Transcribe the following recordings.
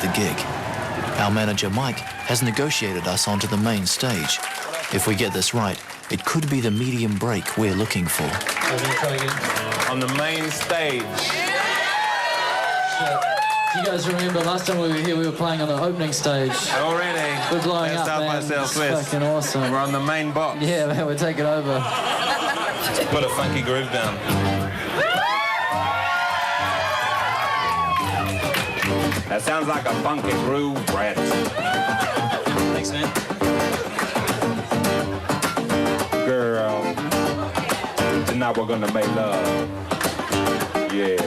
the gig. Our manager Mike has negotiated us onto the main stage. If we get this right, it could be the medium break we're looking for. On the main stage. Do you guys remember last time we were here, we were playing on the opening stage? Already. We're blowing up, man. It's fucking awesome. We're on the main box. Yeah, man, we're taking over. Put a funky groove down. That sounds like a funky groove, Brett. Thanks, man. Girl, tonight we're gonna make love. Yeah.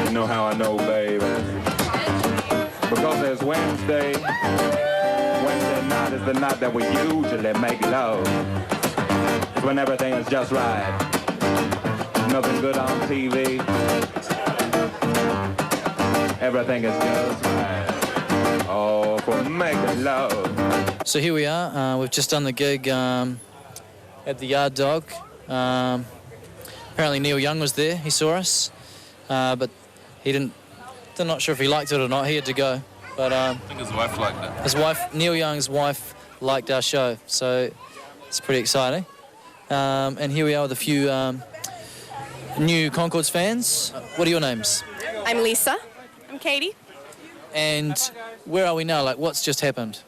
You know how I know, baby. Because it's Wednesday. Wednesday night is the night that we usually make love. It's when everything is just right. Nothing good on TV. Everything is just right. Oh, for making love. So here we are. We've just done the gig at the Yard Dog. Apparently Neil Young was there. He saw us, but he didn't. I'm not sure if he liked it or not. He had to go. But I think his wife liked it. His wife, Neil Young's wife, liked our show, so it's pretty exciting. And here we are with a few new Conchords fans. What are your names? I'm Lisa. I'm Katie. And where are we now? Like, what's just happened?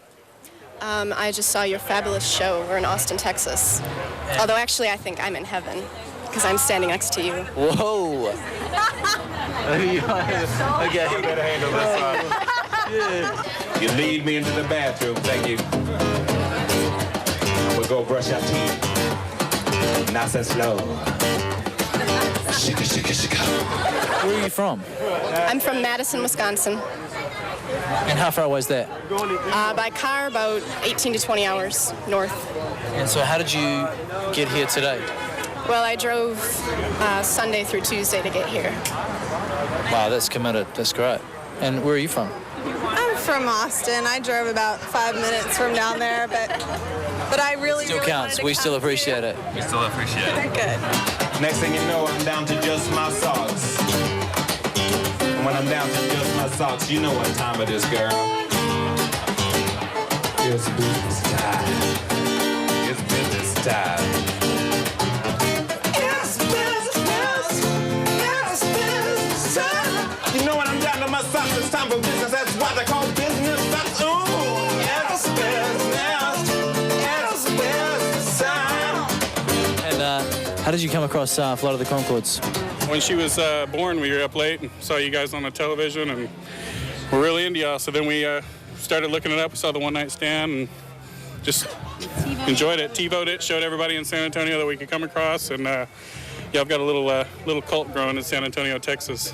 I just saw your fabulous show. We're in Austin, Texas. Although, actually, I think I'm in heaven because I'm standing next to you. Whoa. Okay. You better handle this one. Yeah. You lead me into the bathroom, thank you. We'll go brush our teeth. Nice and slow. Shika, shika, shika. Where are you from? I'm from Madison, Wisconsin. And how far away is that? By car, about 18 to 20 hours north. And so how did you get here today? Well, I drove Sunday through Tuesday to get here. Wow, that's committed. That's great. And where are you from? I'm from Austin. I drove about 5 minutes from down there, but I really Still counts. We still appreciate it. We still appreciate it. Good. Next thing you know, I'm down to just my socks. And when I'm down to just my socks, you know what time it is, girl. It's business time. It's business time. It's business time. You know when I'm down to my socks, it's time for business. That's why they call business. That's ooh. It's business time. And how did you come across Flight of the Conchords? When she was born, we were up late and saw you guys on the television, and we're really into y'all. So then we started looking it up. We saw the One Night Stand and just enjoyed it. TiVo'd it, showed everybody in San Antonio that we could come across, and yeah, I've got a little cult growing in San Antonio, Texas.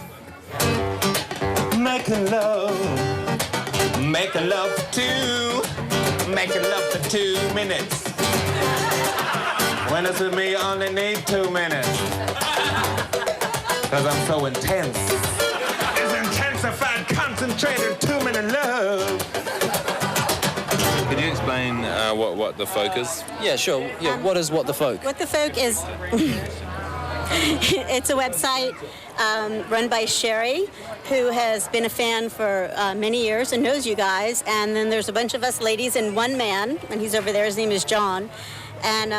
Making love for two, making love for 2 minutes. When it's with me, you only need 2 minutes. Cause I'm so intense. It's intensified, concentrated 2-minute love. Could you explain what the folk is? Yeah, sure. Yeah, what is What the Folk? What the Folk is, it's a website run by Sherry, who has been a fan for many years and knows you guys. And then there's a bunch of us ladies and one man, and he's over there. His name is John. And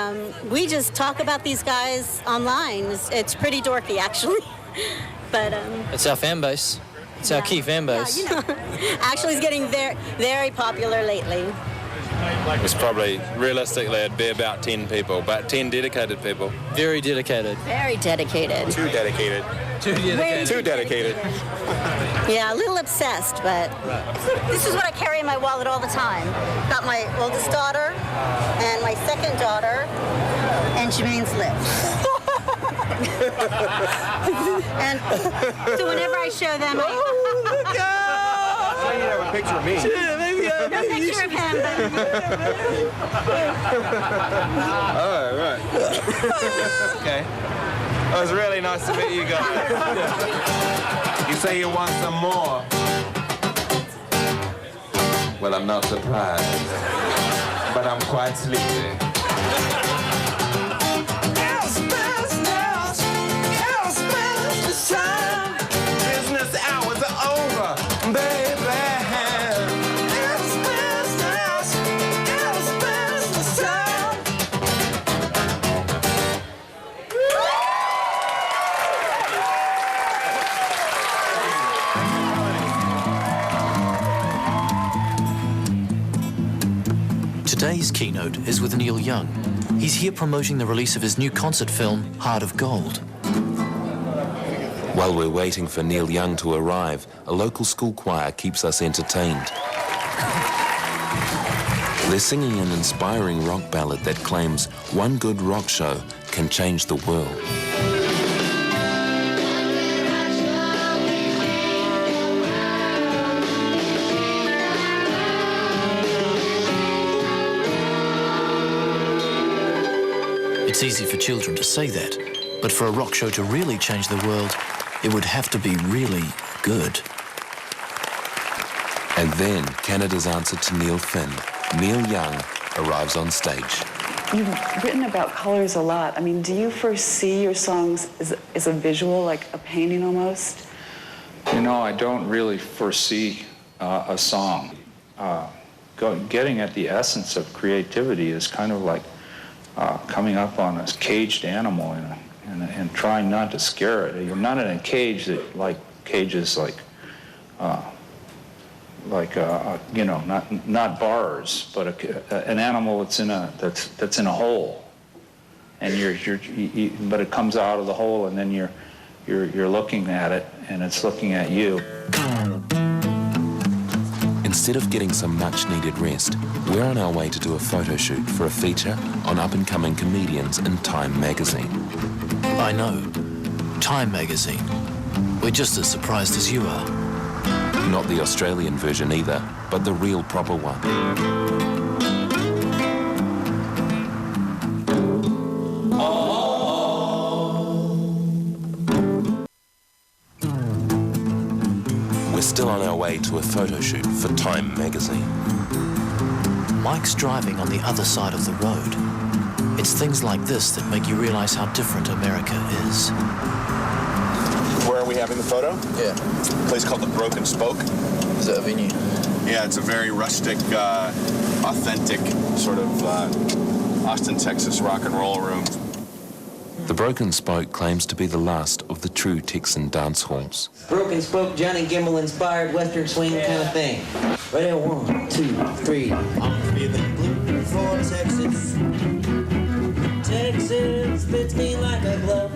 we just talk about these guys online. It's pretty dorky, actually. But it's our fan base. It's our key fan base. Yeah, you know, actually, it's getting very, very popular lately. It's probably, realistically, it'd be about 10 people, but 10 dedicated people. Very dedicated. Very dedicated. Too dedicated. Too dedicated. Too dedicated. Yeah, a little obsessed, but this is what I carry in my wallet all the time. Got my oldest daughter and my second daughter and Jermaine's lips. And so whenever I show them, Oh, look out! So you have a picture of me. Yeah, maybe no picture of him, but Oh, right. Okay. It was really nice to meet you guys. You say you want some more. Well, I'm not surprised, but I'm quite sleepy. Business hours are over, baby. Today's keynote is with Neil Young. He's here promoting the release of his new concert film, Heart of Gold. While we're waiting for Neil Young to arrive, a local school choir keeps us entertained. They're singing an inspiring rock ballad that claims one good rock show can change the world. It's easy for children to say that, but for a rock show to really change the world, it would have to be really good. And then Canada's answer to Neil Finn, Neil Young, arrives on stage. You've written about colors a lot. I mean, do you foresee your songs as a visual, like a painting almost? You know, I don't really foresee a song. Getting at the essence of creativity is kind of like coming up on a caged animal and trying not to scare it. You're not in a cage that, like cages like you know, not bars, but an animal that's in a hole, and but it comes out of the hole, and then you're looking at it, and it's looking at you. Instead of getting some much-needed rest, we're on our way to do a photo shoot for a feature on up-and-coming comedians in Time magazine. I know. Time magazine. We're just as surprised as you are. Not the Australian version either, but the real proper one. We're still on our way to a photo shoot for Time magazine. Mike's driving on the other side of the road. It's things like this that make you realize how different America is. Where are we having the photo? Yeah. A place called the Broken Spoke. Is that a venue? Yeah, it's a very rustic, authentic sort of Austin, Texas rock and roll room. The Broken Spoke claims to be the last of the true Texan dance halls. Broken Spoke, Johnny Gimmel inspired Western swing kind of thing. Right there, 1, 2, 3. I'm feeling blue for Texas. Texas fits me like a glove.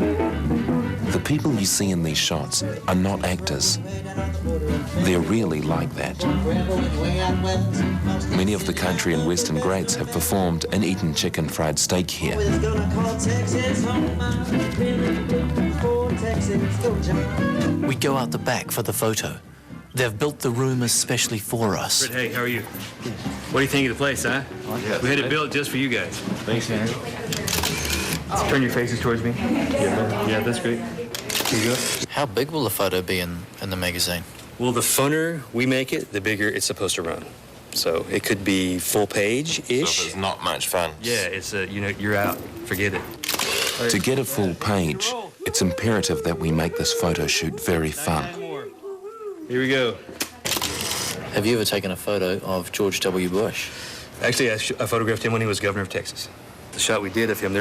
The people you see in these shots are not actors. They're really like that. Many of the country and western greats have performed and eaten chicken fried steak here. We go out the back for the photo. They've built the room especially for us. Hey, how are you? What do you think of the place, huh? We had it built just for you guys. Thanks, man. Turn your faces towards me. Yeah, that's great. Here you go. How big will the photo be in the magazine? Well, the funner we make it, the bigger it's supposed to run. So it could be full page-ish. So it's not much fun. Yeah, it's you know, you're out. Forget it. To get a full page, it's imperative that we make this photo shoot very fun. Here we go. Have you ever taken a photo of George W. Bush? Actually, I photographed him when he was governor of Texas. The shot we did of him,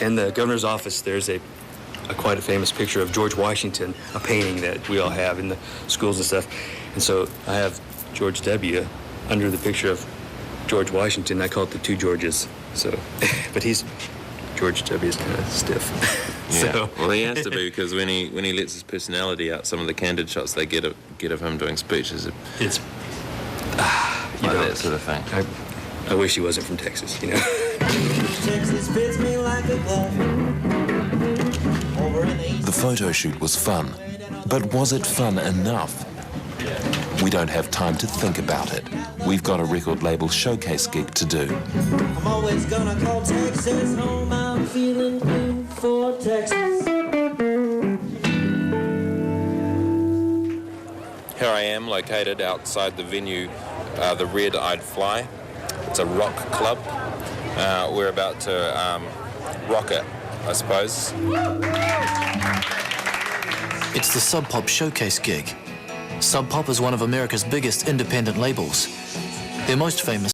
in the governor's office, there's quite a famous picture of George Washington, a painting that we all have in the schools and stuff. And so I have George W. under the picture of George Washington. I call it the two Georges. So, but George W. is kind of stiff. Yeah. So. Well, he has to be, because when he lets his personality out, some of the candid shots they get of him doing speeches, It's that sort of thing. I wish he wasn't from Texas, you know. Texas fits me like a glove. The photo shoot was fun, but was it fun enough? We don't have time to think about it. We've got a record label showcase gig to do. I'm always gonna call Texas home. I'm feeling blue for Texas. Here I am, located outside the venue, the Red-Eyed Fly. It's a rock club. We're about to rock it, I suppose. It's the Sub Pop Showcase gig. Sub Pop is one of America's biggest independent labels. Their most famous